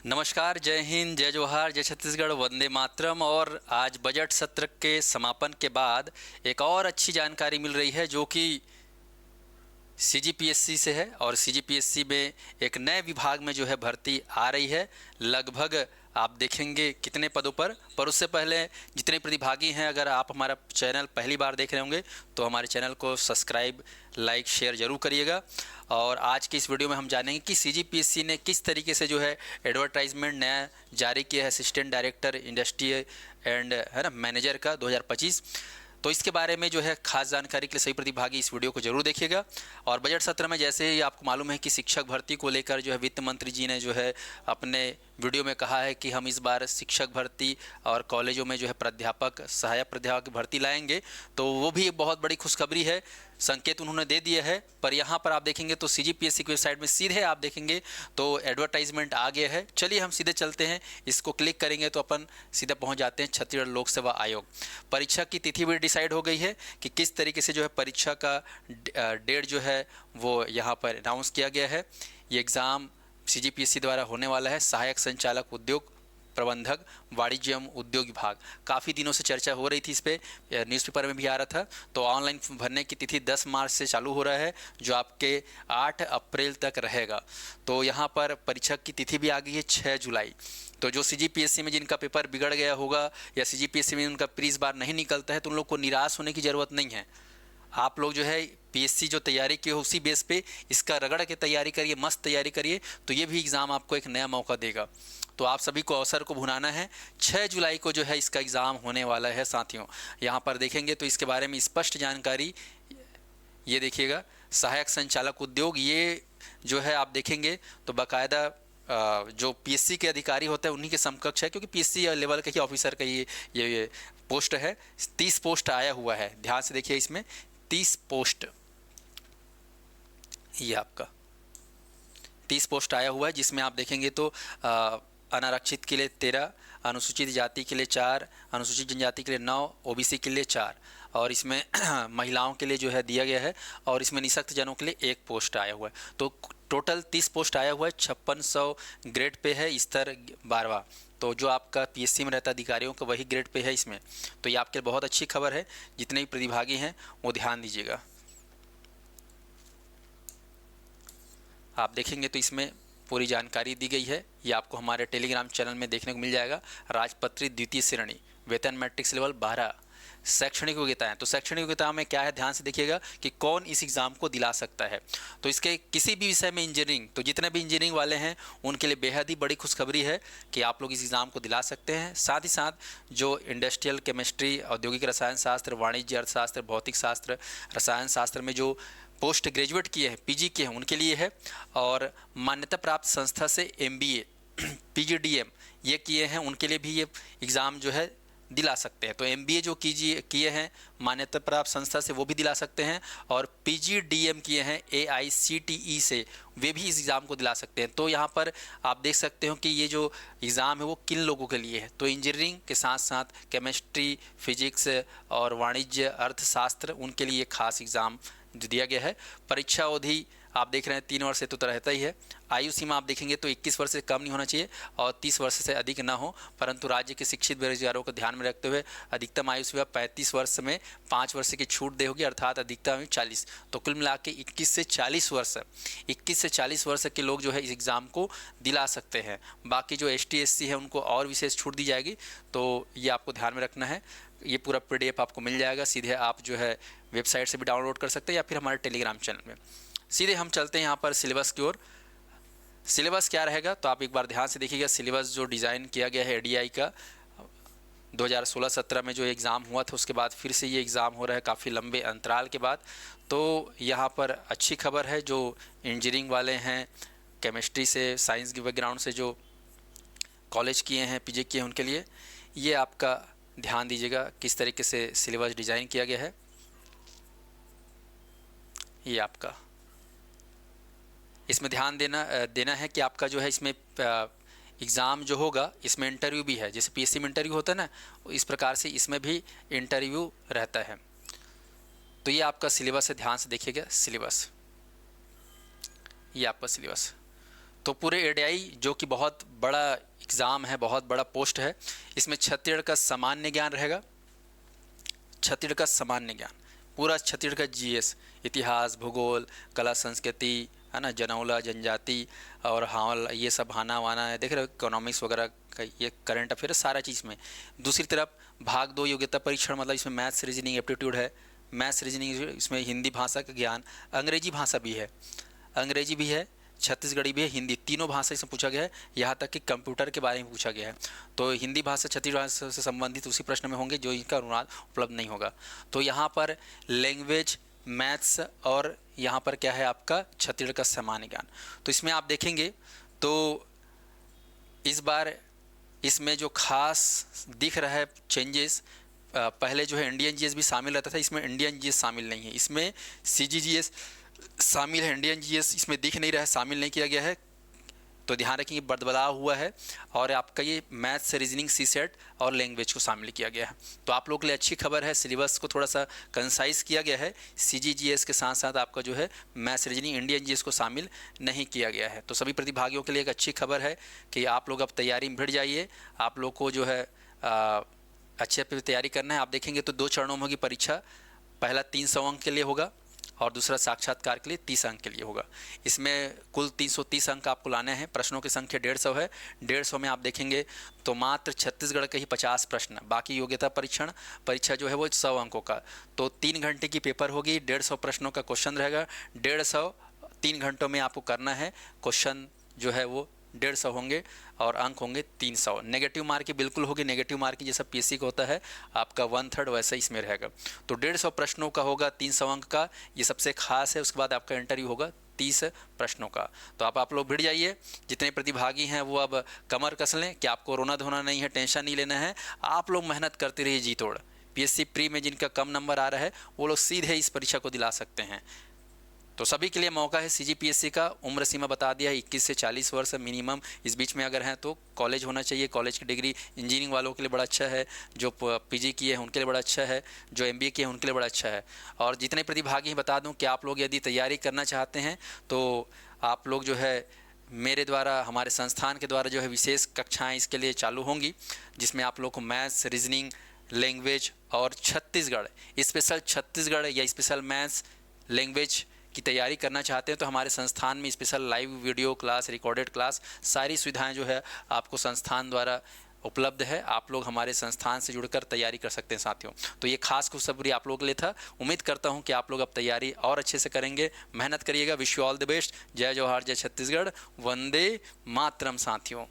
नमस्कार, जय हिंद, जय जोहार, जय छत्तीसगढ़, वंदे मातरम। और आज बजट सत्र के समापन के बाद एक और अच्छी जानकारी मिल रही है जो कि सीजीपीएससी से है। और सीजीपीएससी में एक नए विभाग में जो है भर्ती आ रही है। लगभग आप देखेंगे कितने पदों पर उससे पहले जितने प्रतिभागी हैं, अगर आप हमारा चैनल पहली बार देख रहे होंगे तो हमारे चैनल को सब्सक्राइब, लाइक, शेयर ज़रूर करिएगा। और आज की इस वीडियो में हम जानेंगे कि सीजीपीएससी ने किस तरीके से जो है एडवर्टाइजमेंट नया जारी किया है असिस्टेंट डायरेक्टर इंडस्ट्री एंड है ना मैनेजर का 2025। तो इसके बारे में जो है खास जानकारी के लिए सभी प्रतिभागी इस वीडियो को जरूर देखिएगा। और बजट सत्र में जैसे ही आपको मालूम है कि शिक्षक भर्ती को लेकर जो है वित्त मंत्री जी ने जो है अपने वीडियो में कहा है कि हम इस बार शिक्षक भर्ती और कॉलेजों में जो है प्राध्यापक, सहायक प्राध्यापक भर्ती लाएंगे। तो वो भी एक बहुत बड़ी खुशखबरी है, संकेत उन्होंने दे दिया है। पर यहाँ पर आप देखेंगे तो सीजीपीएससी की वेबसाइट में सीधे आप देखेंगे तो एडवर्टाइजमेंट आ गया है। चलिए हम सीधे चलते हैं, इसको क्लिक करेंगे तो अपन सीधे पहुँच जाते हैं छत्तीसगढ़ लोक सेवा आयोग। परीक्षा की तिथि भी डिसाइड हो गई है कि किस तरीके से जो है परीक्षा का डेट जो है वो यहाँ पर अनाउंस किया गया है। ये एग्ज़ाम सीजीपीएससी द्वारा होने वाला है। सहायक संचालक उद्योग प्रबंधक, वाणिज्य एवं उद्योग विभाग। काफ़ी दिनों से चर्चा हो रही थी, इस पर न्यूज़पेपर में भी आ रहा था। तो ऑनलाइन भरने की तिथि 10 मार्च से चालू हो रहा है, जो आपके 8 अप्रैल तक रहेगा। तो यहाँ पर परीक्षा की तिथि भी आ गई है 6 जुलाई। तो जो सीजीपीएससी में जिनका पेपर बिगड़ गया होगा या सीजीपीएससी में उनका प्री इस बार नहीं निकलता है, तो उन लोग को निराश होने की ज़रूरत नहीं है। आप लोग जो है पीएससी जो तैयारी की हो उसी बेस पे इसका रगड़ के तैयारी करिए, मस्त तैयारी करिए, तो ये भी एग्ज़ाम आपको एक नया मौका देगा। तो आप सभी को अवसर को भुनाना है। 6 जुलाई को जो है इसका एग्ज़ाम होने वाला है साथियों। यहाँ पर देखेंगे तो इसके बारे में स्पष्ट जानकारी, ये देखिएगा सहायक संचालक उद्योग, ये जो है आप देखेंगे तो बाकायदा जो पीएससी के अधिकारी होते हैं उन्हीं के समकक्ष है, क्योंकि पीएससी लेवल के ही ऑफिसर का ये पोस्ट है। 30 पोस्ट आया हुआ है, ध्यान से देखिए, इसमें 30 पोस्ट, ये आपका 30 पोस्ट आया हुआ है, जिसमें आप देखेंगे तो अनारक्षित के लिए 13, अनुसूचित जाति के लिए 4, अनुसूचित जनजाति के लिए 9, ओबीसी के लिए 4, और इसमें महिलाओं के लिए जो है दिया गया है, और इसमें निःशक्त जनों के लिए 1 पोस्ट आया हुआ है। तो टोटल 30 पोस्ट आया हुआ है। 5600 ग्रेड पे है, स्तर 12वां। तो जो आपका पीएससी में रहता अधिकारियों का वही ग्रेड पे है इसमें। तो ये आपके लिए बहुत अच्छी खबर है। जितने भी प्रतिभागी हैं वो ध्यान दीजिएगा। आप देखेंगे तो इसमें पूरी जानकारी दी गई है। ये आपको हमारे टेलीग्राम चैनल में देखने को मिल जाएगा। राजपत्रित द्वितीय श्रेणी, वेतन मैट्रिक्स लेवल 12, शैक्षणिक योग्यताएं। तो शैक्षणिक योग्यता में क्या है, ध्यान से देखिएगा कि कौन इस एग्ज़ाम को दिला सकता है। तो इसके किसी भी विषय में इंजीनियरिंग, तो जितने भी इंजीनियरिंग वाले हैं उनके लिए बेहद ही बड़ी खुशखबरी है कि आप लोग इस एग्ज़ाम को दिला सकते हैं। साथ ही साथ जो इंडस्ट्रियल केमिस्ट्री, औद्योगिक रसायन शास्त्र, वाणिज्य अर्थशास्त्र, भौतिक शास्त्र, रसायन शास्त्र में जो पोस्ट ग्रेजुएट किए हैं, पीजी किए हैं, उनके लिए है। और मान्यता प्राप्त संस्था से एमबीए, पीजीडीएम ये किए हैं, उनके लिए भी ये एग्ज़ाम जो है दिला सकते हैं। तो एमबीए जो किए हैं मान्यता प्राप्त संस्था से, वो भी दिला सकते हैं। और पीजीडीएम किए हैं एआईसीटीई से, वे भी इस एग्ज़ाम को दिला सकते हैं। तो यहाँ पर आप देख सकते हो कि ये जो एग्ज़ाम है वो किन लोगों के लिए है। तो इंजीनियरिंग के साथ साथ केमिस्ट्री, फिजिक्स और वाणिज्य अर्थशास्त्र, उनके लिए खास एग्ज़ाम दिया गया है। परीक्षा अवधि आप देख रहे हैं 3 वर्ष से तो रहता ही है। आयु सीमा आप देखेंगे तो 21 वर्ष से कम नहीं होना चाहिए और 30 वर्ष से अधिक ना हो, परंतु राज्य के शिक्षित बेरोजगारों को ध्यान में रखते हुए अधिकतम आयु सीमा 35 वर्ष में 5 वर्ष की छूट दे होगी, अर्थात अधिकतम 40। तो कुल मिला के 21 से 40 वर्ष के लोग जो है इस एग्ज़ाम को दिला सकते हैं। बाकी जो एसटी एससी है उनको और विशेष छूट दी जाएगी। तो ये आपको ध्यान में रखना है। ये पूरा पीडीएफ आपको मिल जाएगा, सीधे आप जो है वेबसाइट से भी डाउनलोड कर सकते हैं या फिर हमारे टेलीग्राम चैनल में। सीधे हम चलते हैं यहाँ पर सिलेबस की ओर। सिलेबस क्या रहेगा तो आप एक बार ध्यान से देखिएगा। सिलेबस जो डिज़ाइन किया गया है एडीआई का, 2016-17 में जो एग्ज़ाम हुआ था उसके बाद फिर से ये एग्ज़ाम हो रहा है काफ़ी लंबे अंतराल के बाद। तो यहाँ पर अच्छी खबर है, जो इंजीनियरिंग वाले हैं, केमिस्ट्री से, साइंस के बैकग्राउंड से जो कॉलेज किए हैं, पीजी किए हैं, उनके लिए ये आपका ध्यान दीजिएगा किस तरीके से सिलेबस डिज़ाइन किया गया है। ये आपका इसमें ध्यान देना है कि आपका जो है इसमें एग्ज़ाम जो होगा इसमें इंटरव्यू भी है। जैसे पीएससी में इंटरव्यू होता है ना, इस प्रकार से इसमें भी इंटरव्यू रहता है। तो ये आपका सिलेबस है, ध्यान से देखिएगा सिलेबस, ये आपका सिलेबस। तो पूरे एडीआई जो कि बहुत बड़ा एग्ज़ाम है, बहुत बड़ा पोस्ट है, इसमें छत्तीसगढ़ का सामान्य ज्ञान रहेगा, छत्तीसगढ़ का सामान्य ज्ञान, पूरा छत्तीसगढ़ का जीएस, इतिहास, भूगोल, कला संस्कृति, है ना, जनौला जनजाति और हावल, ये सब हाना वाना है, देख रहे हो, इकोनॉमिक्स वगैरह का ये करंट अफेयर सारा चीज़ में। दूसरी तरफ भाग 2 योग्यता परीक्षण, मतलब इसमें मैथ्स रीजनिंग एप्टीट्यूड है, मैथ्स रीजनिंग, इसमें हिंदी भाषा का ज्ञान, अंग्रेजी भाषा भी है, अंग्रेजी भी है, छत्तीसगढ़ी भी है, हिंदी, तीनों भाषा इसमें पूछा गया है। यहाँ तक कि कंप्यूटर के बारे में पूछा गया है। तो हिंदी भाषा छत्तीसगढ़ भाषा से संबंधित उसी प्रश्न में होंगे जो इनका अनुवाद उपलब्ध नहीं होगा। तो यहाँ पर लैंग्वेज, मैथ्स और यहाँ पर क्या है आपका छत्तीसगढ़ का सामान्य ज्ञान। तो इसमें आप देखेंगे तो इस बार इसमें जो खास दिख रहा है चेंजेस, पहले जो है इंडियन जीएस भी शामिल रहता था, इसमें इंडियन जीएस शामिल नहीं है, इसमें सीजीजीएस शामिल है, इंडियन जीएस इसमें दिख नहीं रहा है, शामिल नहीं किया गया है। तो ध्यान रखेंगे बदलाव हुआ है और आपका ये मैथ्स, रीजनिंग, सीसेट और लैंग्वेज को शामिल किया गया है। तो आप लोगों के लिए अच्छी खबर है, सिलेबस को थोड़ा सा कंसाइज किया गया है, सीजीजीएस के साथ साथ आपका जो है मैथ्स, रीजनिंग, इंडियन जीएस को शामिल नहीं किया गया है। तो सभी प्रतिभागियों के लिए एक अच्छी खबर है कि आप लोग अब तैयारी में भिड़ जाइए। आप लोग को जो है अच्छे पे तैयारी करना है। आप देखेंगे तो 2 चरणों में होगी परीक्षा, पहला 300 अंक के लिए होगा और दूसरा साक्षात्कार के लिए 30 अंक के लिए होगा। इसमें कुल 330 अंक आपको लाने हैं। प्रश्नों की संख्या 150 है। 150 में आप देखेंगे तो मात्र छत्तीसगढ़ के ही 50 प्रश्न, बाकी योग्यता परीक्षा जो है वो 100 अंकों का। तो 3 घंटे की पेपर होगी, 150 प्रश्नों का क्वेश्चन रहेगा, 150 3 घंटों में आपको करना है। क्वेश्चन जो है वो 150 होंगे और अंक होंगे 300। नेगेटिव मार्किंग बिल्कुल होगी, नेगेटिव मार्किंग जैसा पीएससी का होता है आपका 1/3 वैसा इसमें रहेगा। तो 150 प्रश्नों का होगा, 300 अंक का, ये सबसे खास है। उसके बाद आपका इंटरव्यू होगा 30 प्रश्नों का। तो आप लोग भिड़ जाइए, जितने प्रतिभागी हैं वो अब कमर कस लें कि आपको रोना धोना नहीं है, टेंशन नहीं लेना है। आप लोग मेहनत करते रहिए जी तोड़। पीएससी प्री में जिनका कम नंबर आ रहा है वो लोग सीधे इस परीक्षा को दिला सकते हैं। तो सभी के लिए मौका है। सीजीपीएससी का उम्र सीमा बता दिया है, 21 से 40 वर्ष मिनिमम। इस बीच में अगर हैं तो कॉलेज होना चाहिए, कॉलेज की डिग्री। इंजीनियरिंग वालों के लिए बड़ा अच्छा है, जो पीजी किए हैं उनके लिए बड़ा अच्छा है, जो एमबीए किए हैं उनके लिए बड़ा अच्छा है। और जितने प्रतिभागी हैं बता दूं कि आप लोग यदि तैयारी करना चाहते हैं तो आप लोग जो है मेरे द्वारा, हमारे संस्थान के द्वारा जो है विशेष कक्षाएँ इसके लिए चालू होंगी, जिसमें आप लोग को मैथ्स, रीजनिंग, लैंग्वेज और छत्तीसगढ़, स्पेशल छत्तीसगढ़ या स्पेशल मैथ्स, लैंग्वेज की तैयारी करना चाहते हैं तो हमारे संस्थान में special live video class, recorded class, सारी सुविधाएं जो है आपको संस्थान द्वारा उपलब्ध है। आप लोग हमारे संस्थान से जुड़कर तैयारी कर सकते हैं साथियों। तो ये खास खुशखबरी आप लोगों के लिए था। उम्मीद करता हूं कि आप लोग अब तैयारी और अच्छे से करेंगे, मेहनत करिएगा। Wish you all the best. जय जवाहर, जय छत्तीसगढ़, वंदे मातरम साथियों।